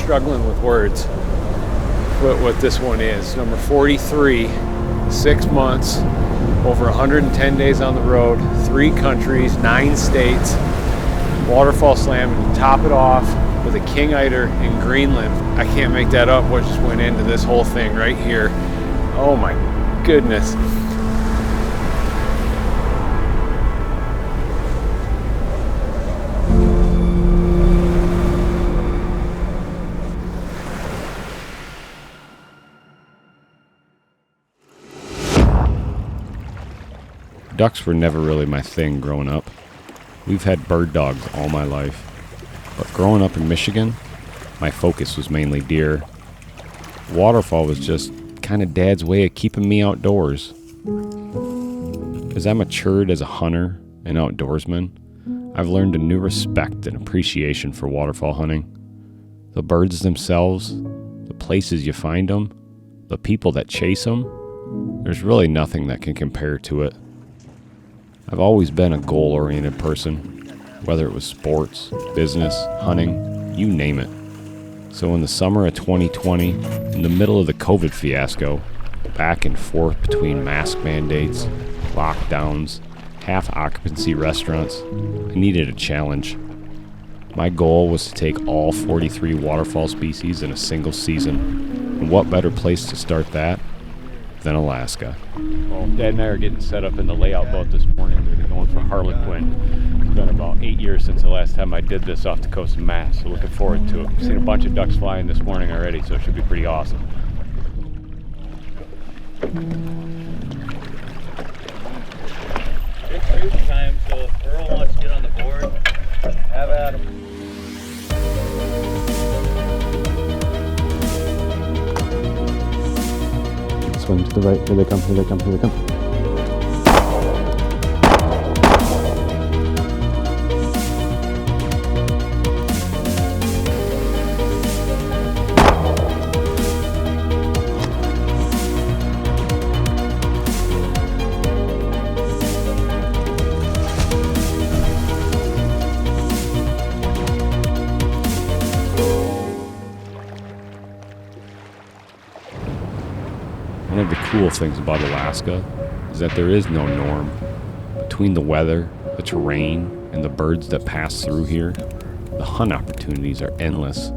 struggling with words what this one is. Number 43, 6 months, over 110 days on the road, 3 countries, 9 states, waterfowl slam, and top it off with a king eider in Greenland. I can't make that up, what just went into this whole thing right here. Oh my goodness. Ducks were never really my thing growing up. We've had bird dogs all my life. But growing up in Michigan, my focus was mainly deer. Waterfowl was just kind of Dad's way of keeping me outdoors. As I matured as a hunter and outdoorsman, I've learned a new respect and appreciation for waterfowl hunting. The birds themselves, the places you find them, the people that chase them, there's really nothing that can compare to it. I've always been a goal-oriented person, whether it was sports, business, hunting, you name it. So in the summer of 2020, in the middle of the COVID fiasco, back and forth between mask mandates, lockdowns, half-occupancy restaurants, I needed a challenge. My goal was to take all 43 waterfowl species in a single season, and what better place to start that than Alaska. Well, Dad and I are getting set up in the layout boat this morning. We're going for Harlequin. It's been about 8 years since the last time I did this off the coast of Mass, so looking forward to it. I've seen a bunch of ducks flying this morning already, so it should be pretty awesome. It's cruise time, so if Earl wants to get on the board, have at him. Swing to the right. Here they come, here they come, here they come. One of the cool things about Alaska is that there is no norm. Between the weather, the terrain, and the birds that pass through here, the hunt opportunities are endless.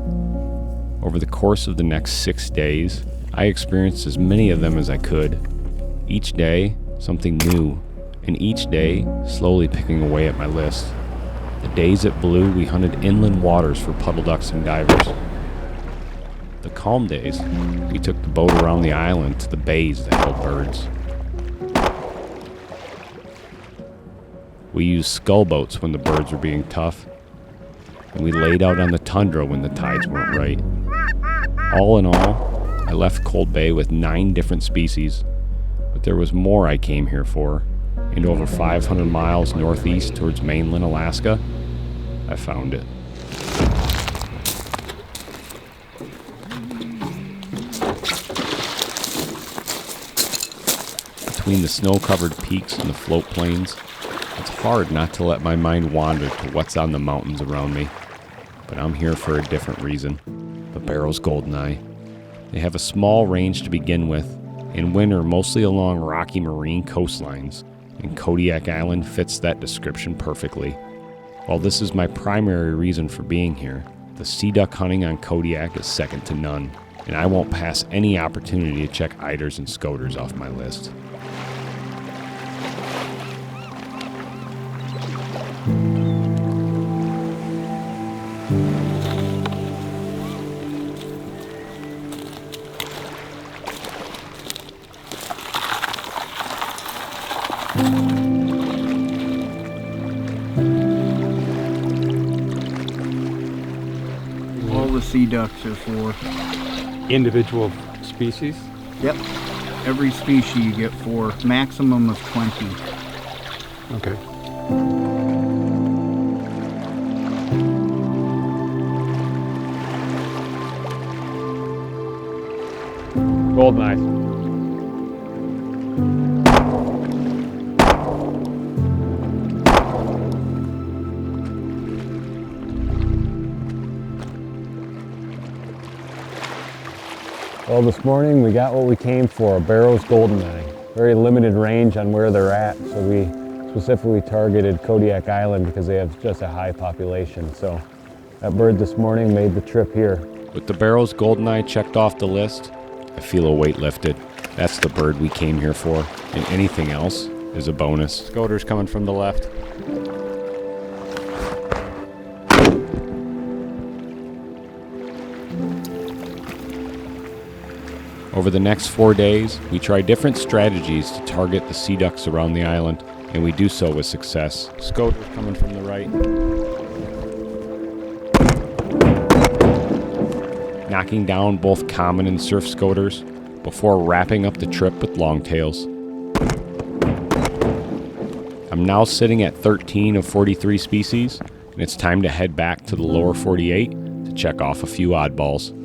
Over the course of the next 6 days, I experienced as many of them as I could. Each day, something new, and each day, slowly picking away at my list. The days at Blue, we hunted inland waters for puddle ducks and divers. The calm days, we took the boat around the island to the bays that held birds. We used scull boats when the birds were being tough, and we laid out on the tundra when the tides weren't right. All in all, I left Cold Bay with 9 different species, but there was more I came here for, and over 500 miles northeast towards mainland Alaska, I found it. Between the snow-covered peaks and the float plains, it's hard not to let my mind wander to what's on the mountains around me. But I'm here for a different reason. The BARROW'S GOLDENEYE. They have a small range to begin with, and winter mostly along rocky marine coastlines, and Kodiak Island fits that description perfectly. While this is my primary reason for being here, the sea duck hunting on Kodiak is second to none, and I won't pass any opportunity to check eiders and scoters off my list. All the sea ducks are for Individual species? Yep. Every species you get 4, maximum of 20. Okay. GOLDENEYE. Well, this morning we got what we came for, a Barrow's GOLDENEYE. Very limited range on where they're at, so we specifically targeted Kodiak Island because they have just a high population. So that bird this morning made the trip here. With the Barrow's GOLDENEYE checked off the list, I feel a weight lifted. That's the bird we came here for, and anything else is a bonus. Scoter's coming from the left. Over the next 4 days, we try different strategies to target the sea ducks around the island, and we do so with success. Scoter's coming from the right. Knocking down both common and surf scoters before wrapping up the trip with longtails. I'm now sitting at 13 of 43 species, and it's time to head back to the lower 48 to check off a few oddballs.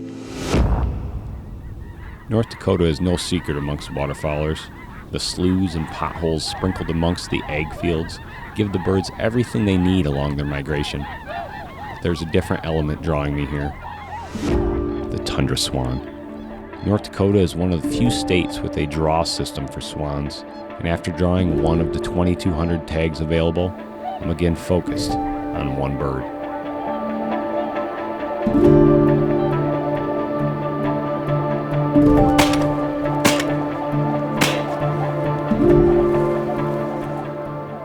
North Dakota is no secret amongst waterfowlers. The sloughs and potholes sprinkled amongst the ag fields give the birds everything they need along their migration. There's a different element drawing me here. The tundra swan. North Dakota is one of the few states with a draw system for swans, and after drawing one of the 2,200 tags available, I'm again focused on one bird.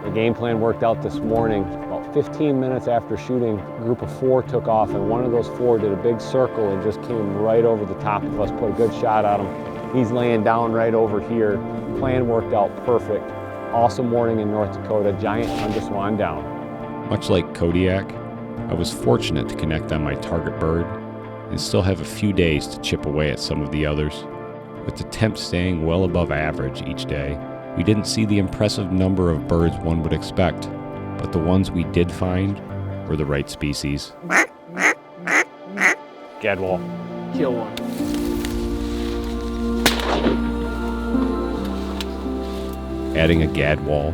The game plan worked out this morning. About 15 minutes after shooting, a group of 4 took off, and one of those 4 did a big circle and just came right over the top of us, put a good shot at him. He's laying down right over here. Plan worked out perfect. Awesome morning in North Dakota, giant tundra swan down. Much like Kodiak, I was fortunate to connect on my target bird and still have a few days to chip away at some of the others. With the temp staying well above average each day, we didn't see the impressive number of birds one would expect, but the ones we did find were the right species. Gadwall. Kill one. Adding a gadwall,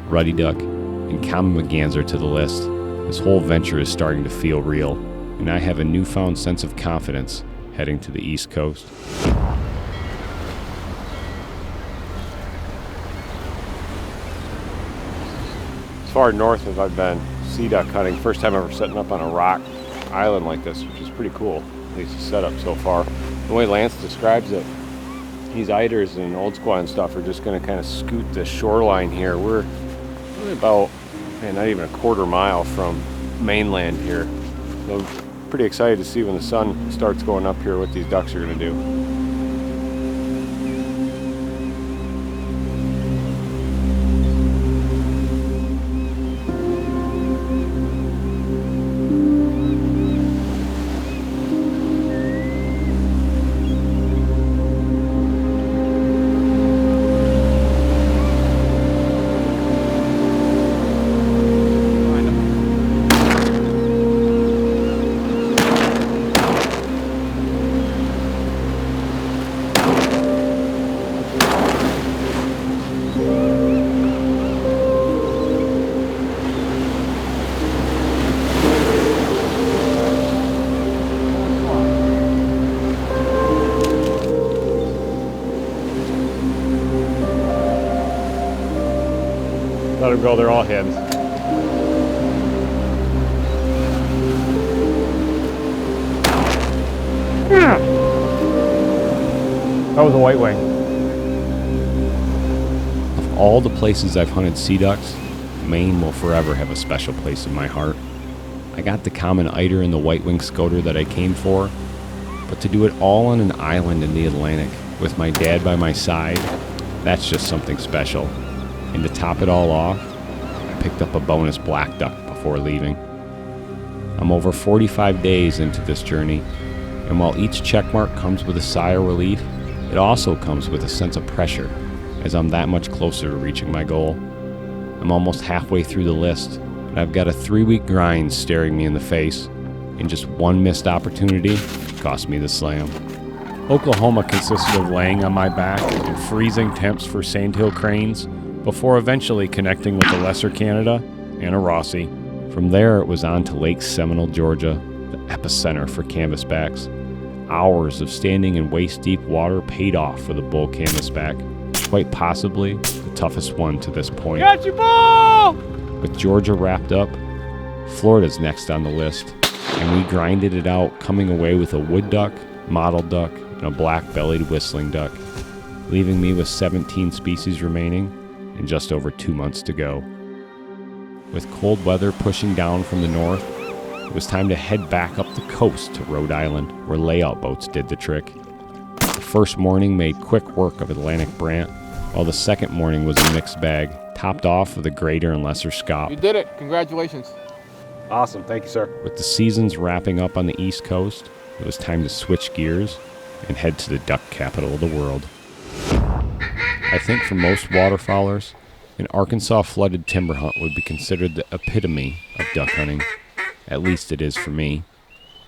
ruddy duck, and common merganser to the list, this whole venture is starting to feel real, and I have a newfound sense of confidence heading to the East Coast. As far north as I've been sea duck hunting, first time ever setting up on a rock island like this, which is pretty cool, at least the setup so far. The way Lance describes it, these eiders and old squaw and stuff are just going to kind of scoot the shoreline here. We're really about, not even a quarter mile from mainland here. So I'm pretty excited to see when the sun starts going up here what these ducks are going to do. Let them go, they're all heads. That was a white wing. Of all the places I've hunted sea ducks, Maine will forever have a special place in my heart. I got the common eider and the white-winged scoter that I came for, but to do it all on an island in the Atlantic with my dad by my side, that's just something special. And to top it all off, I picked up a bonus black duck before leaving. I'm over 45 days into this journey, and while each checkmark comes with a sigh of relief, it also comes with a sense of pressure, as I'm that much closer to reaching my goal. I'm almost halfway through the list, and I've got a 3-week grind staring me in the face, and just one missed opportunity cost me the slam. Oklahoma consisted of laying on my back in freezing temps for sandhill cranes, before eventually connecting with the Lesser Canada and a Rossie. From there, it was on to Lake Seminole, Georgia, the epicenter for canvasbacks. Hours of standing in waist-deep water paid off for the bull canvasback, quite possibly the toughest one to this point. Got your ball! With Georgia wrapped up, Florida's next on the list, and we grinded it out, coming away with a wood duck, mottled duck, and a black-bellied whistling duck, leaving me with 17 species remaining and just over 2 months to go. With cold weather pushing down from the north, it was time to head back up the coast to Rhode Island, where layout boats did the trick. The first morning made quick work of Atlantic Brant, while the second morning was a mixed bag, topped off with a greater and lesser scop. You did it. Congratulations. Awesome, thank you, sir. With the seasons wrapping up on the East Coast, it was time to switch gears and head to the duck capital of the world. I think for most waterfowlers, an Arkansas flooded timber hunt would be considered the epitome of duck hunting. At least it is for me.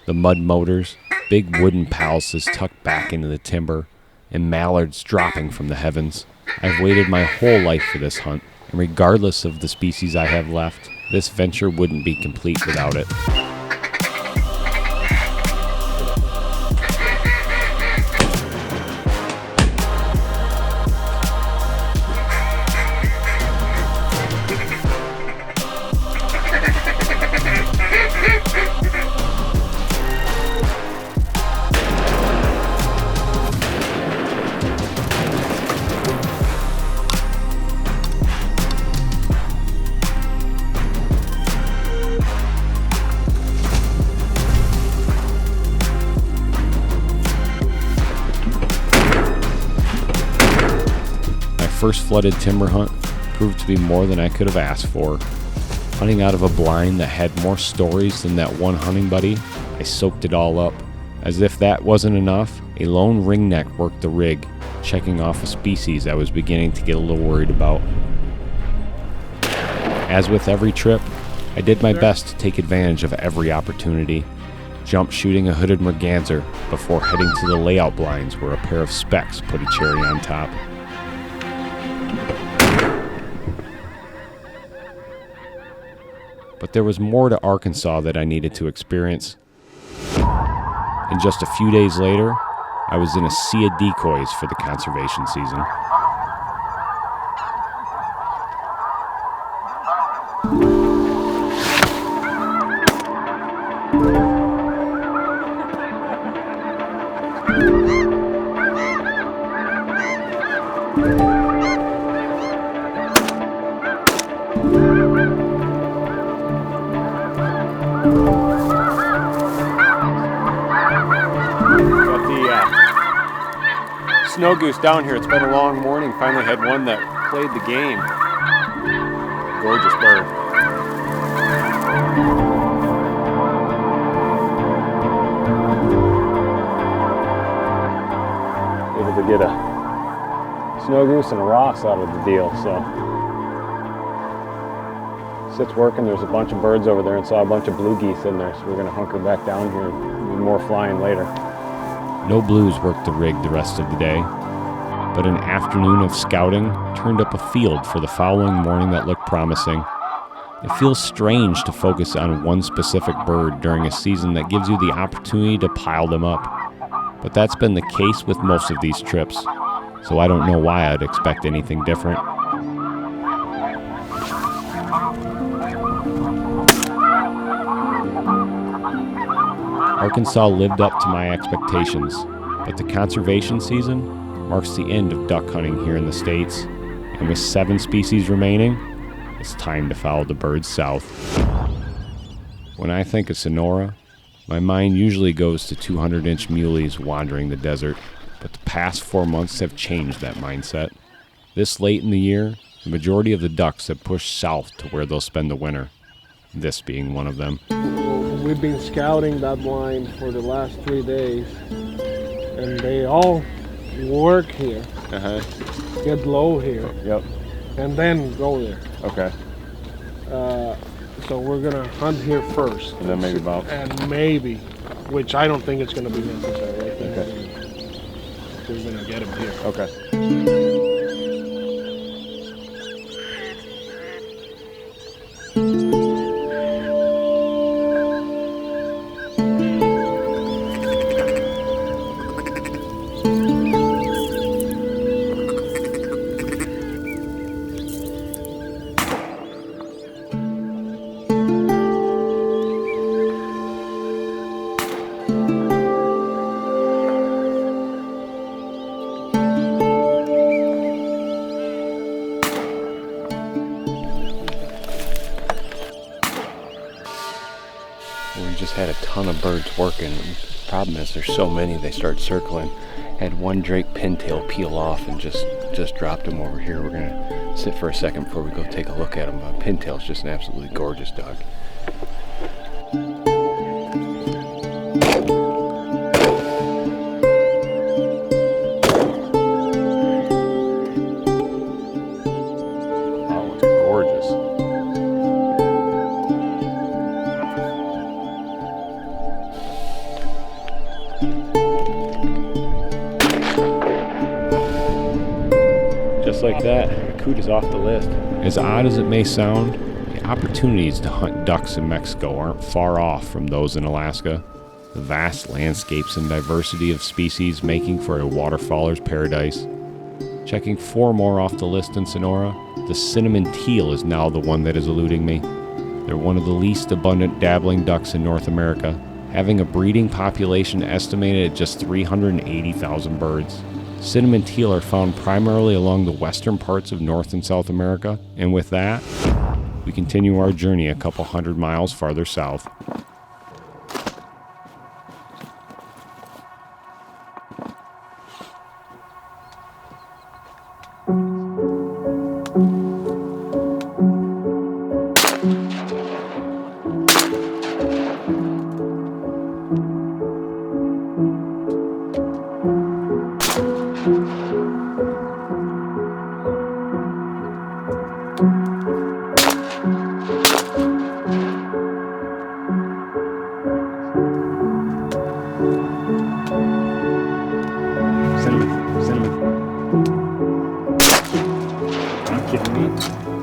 The mud motors, big wooden palaces tucked back into the timber, and mallards dropping from the heavens. I've waited my whole life for this hunt, and regardless of the species I have left, this venture wouldn't be complete without it. First flooded timber hunt proved to be more than I could have asked for. Hunting out of a blind that had more stories than that one hunting buddy, I soaked it all up. As if that wasn't enough, a lone ringneck worked the rig, checking off a species I was beginning to get a little worried about. As with every trip, I did my best to take advantage of every opportunity, jump shooting a hooded merganser before heading to the layout blinds where a pair of specs put a cherry on top. But there was more to Arkansas that I needed to experience. And just a few days later, I was in a sea of decoys for the conservation season. Snow goose down here. It's been a long morning. Finally had one that played the game. Gorgeous bird. Able to get a snow goose and a Ross out of the deal. So sits working. There's a bunch of birds over there and saw a bunch of blue geese in there. So we're gonna hunker back down here and do more flying later. No blues worked the rig the rest of the day, but an afternoon of scouting turned up a field for the following morning that looked promising. It feels strange to focus on one specific bird during a season that gives you the opportunity to pile them up, but that's been the case with most of these trips, so I don't know why I'd expect anything different. Arkansas lived up to my expectations, but the conservation season marks the end of duck hunting here in the States, and with 7 species remaining, it's time to follow the birds south. When I think of Sonora, my mind usually goes to 200-inch muleys wandering the desert, but the past 4 months have changed that mindset. This late in the year, the majority of the ducks have pushed south to where they'll spend the winter, this being one of them. We've been scouting that blind for the last 3 days, and they all work here, get low here, and then go there. Okay. So we're gonna hunt here first, And then maybe about. and maybe, which I don't think it's gonna be necessary. I think we're gonna get them here. Okay. just had a ton of birds working. Problem is, there's so many, they start circling. Had one drake pintail peel off and just dropped him over here. We're gonna sit for a second before we go take a look at him. But pintail's just an absolutely gorgeous dog. Oh, it's gorgeous. Just like that, coot is off the list. As odd as it may sound, the opportunities to hunt ducks in Mexico aren't far off from those in Alaska. The vast landscapes and diversity of species making for a waterfowler's paradise. Checking 4 more off the list in Sonora, the cinnamon teal is now the one that is eluding me. They're one of the least abundant dabbling ducks in North America, having a breeding population estimated at just 380,000 birds. Cinnamon teal are found primarily along the western parts of North and South America, and with that, we continue our journey a couple hundred miles farther south.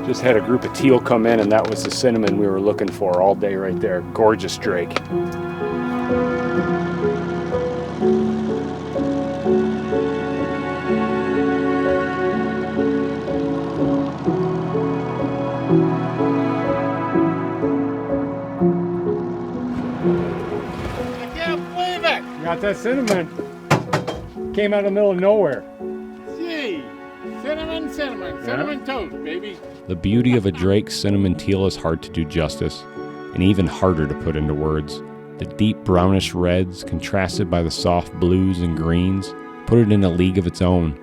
Just had a group of teal come in, and that was the cinnamon we were looking for all day right there. Gorgeous drake. I can't believe it! Got that cinnamon. Came out of the middle of nowhere. Gee, cinnamon toast, baby. The beauty of a drake cinnamon teal is hard to do justice, and even harder to put into words. The deep brownish reds, contrasted by the soft blues and greens, put it in a league of its own.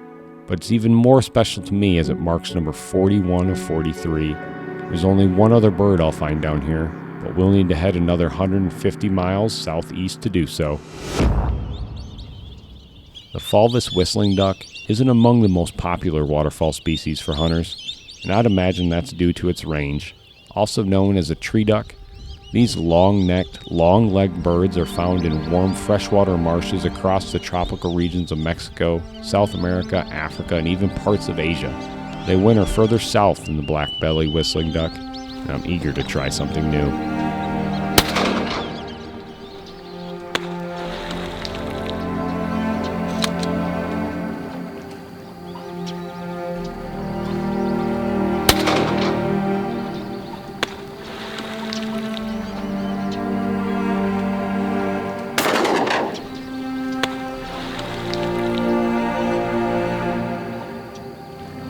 But it's even more special to me as it marks number 41 of 43. There's only one other bird I'll find down here, but we'll need to head another 150 miles southeast to do so. The fulvous whistling duck isn't among the most popular waterfowl species for hunters, and I'd imagine that's due to its range. Also known as a tree duck, these long-necked, long-legged birds are found in warm freshwater marshes across the tropical regions of Mexico, South America, Africa, and even parts of Asia. They winter further south than the black-bellied whistling duck, and I'm eager to try something new.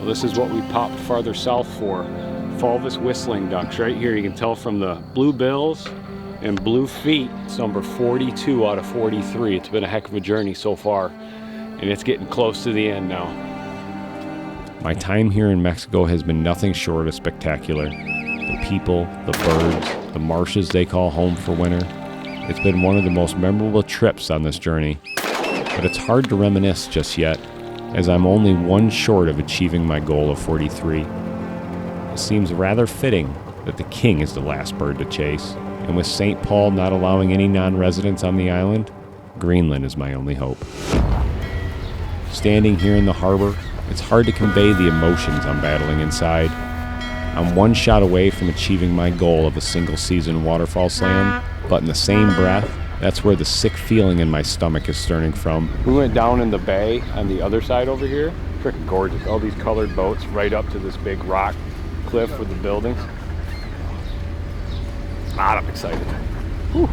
This is what we popped farther south for. Fulvous whistling ducks right here. You can tell from the blue bills and blue feet. It's number 42 out of 43. It's been a heck of a journey so far, and it's getting close to the end now. My time here in Mexico has been nothing short of spectacular. The people, the birds, the marshes they call home for winter. It's been one of the most memorable trips on this journey, but it's hard to reminisce just yet, as I'm only one short of achieving my goal of 43. It seems rather fitting that the king is the last bird to chase, and with St. Paul not allowing any non-residents on the island, Greenland is my only hope. Standing here in the harbor, it's hard to convey the emotions I'm battling inside. I'm one shot away from achieving my goal of a single-season waterfowl slam, but in the same breath, that's where the sick feeling in my stomach is stemming from. We went down in the bay on the other side over here. Freaking gorgeous. All these colored boats right up to this big rock cliff with the buildings. God, I'm excited. Whew.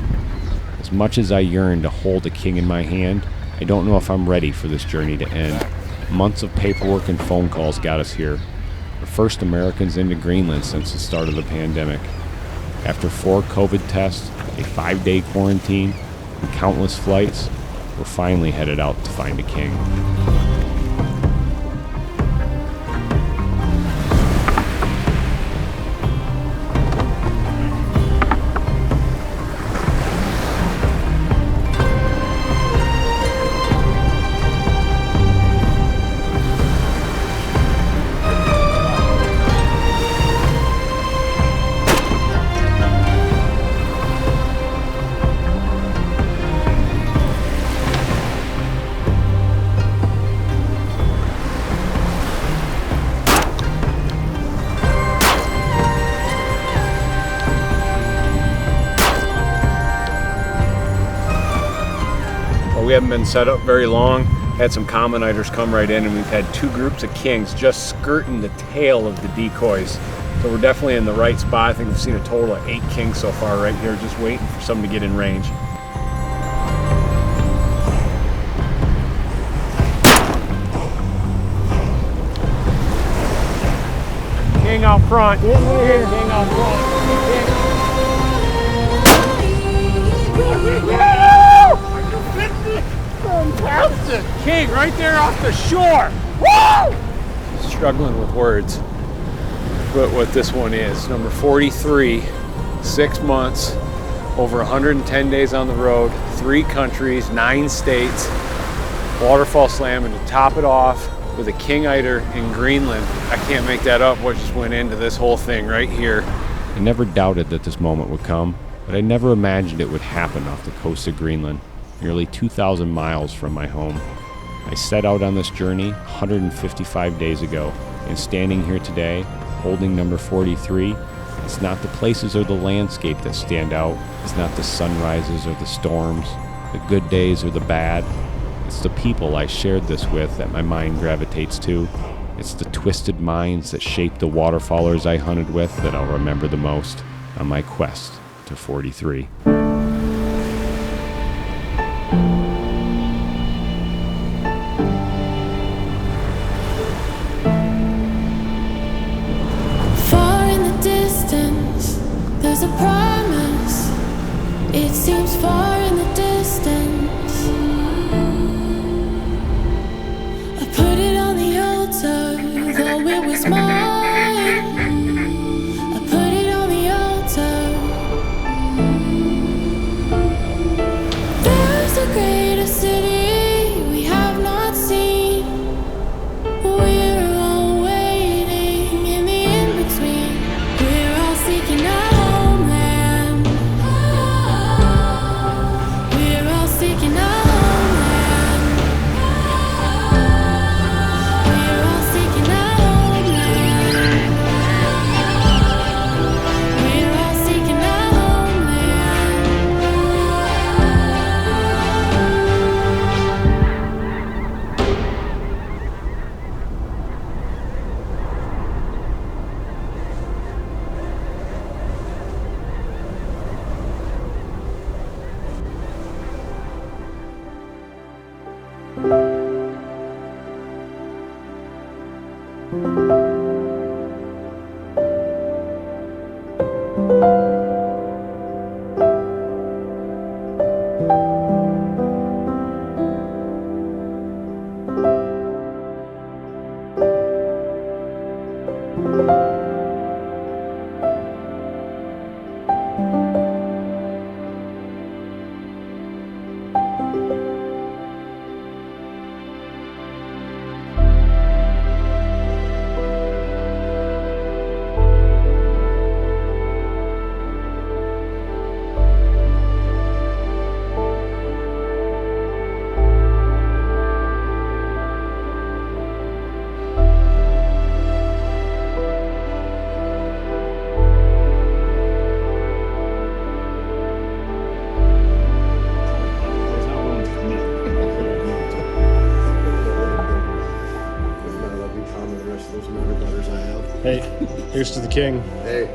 As much as I yearn to hold the king in my hand, I don't know if I'm ready for this journey to end. Months of paperwork and phone calls got us here. The first Americans into Greenland since the start of the pandemic. After 4 COVID tests, a 5-day quarantine, and countless flights, we're finally headed out to find a king. We haven't been set up very long. Had some commoniters come right in, and we've had 2 groups of kings just skirting the tail of the decoys. So we're definitely in the right spot. I think we've seen a total of 8 kings so far right here, just waiting for some to get in range. King out front. King out front. Fantastic! King right there off the shore! Woo! Struggling with words. But what this one is, number 43, 6 months, over 110 days on the road, 3 countries, 9 states, waterfowl slamming to top it off with a king eider in Greenland. I can't make that up, what just went into this whole thing right here. I never doubted that this moment would come, but I never imagined it would happen off the coast of Greenland, nearly 2,000 miles from my home. I set out on this journey 155 days ago, and standing here today, holding number 43, it's not the places or the landscape that stand out. It's not the sunrises or the storms, the good days or the bad. It's the people I shared this with that my mind gravitates to. It's the twisted minds that shaped the waterfowlers I hunted with that I'll remember the most on my quest to 43. Far in the distance, there's a promise. It seems far in the distance. I put it on the altar, though it was mine. I put it on the altar. There's a greater city we have not seen. We're all waiting in the in-between. We're all seeking our homeland. We're all seeking our homeland. We're all seeking our homeland. We're all seeking our Hey, here's to the king. Hey.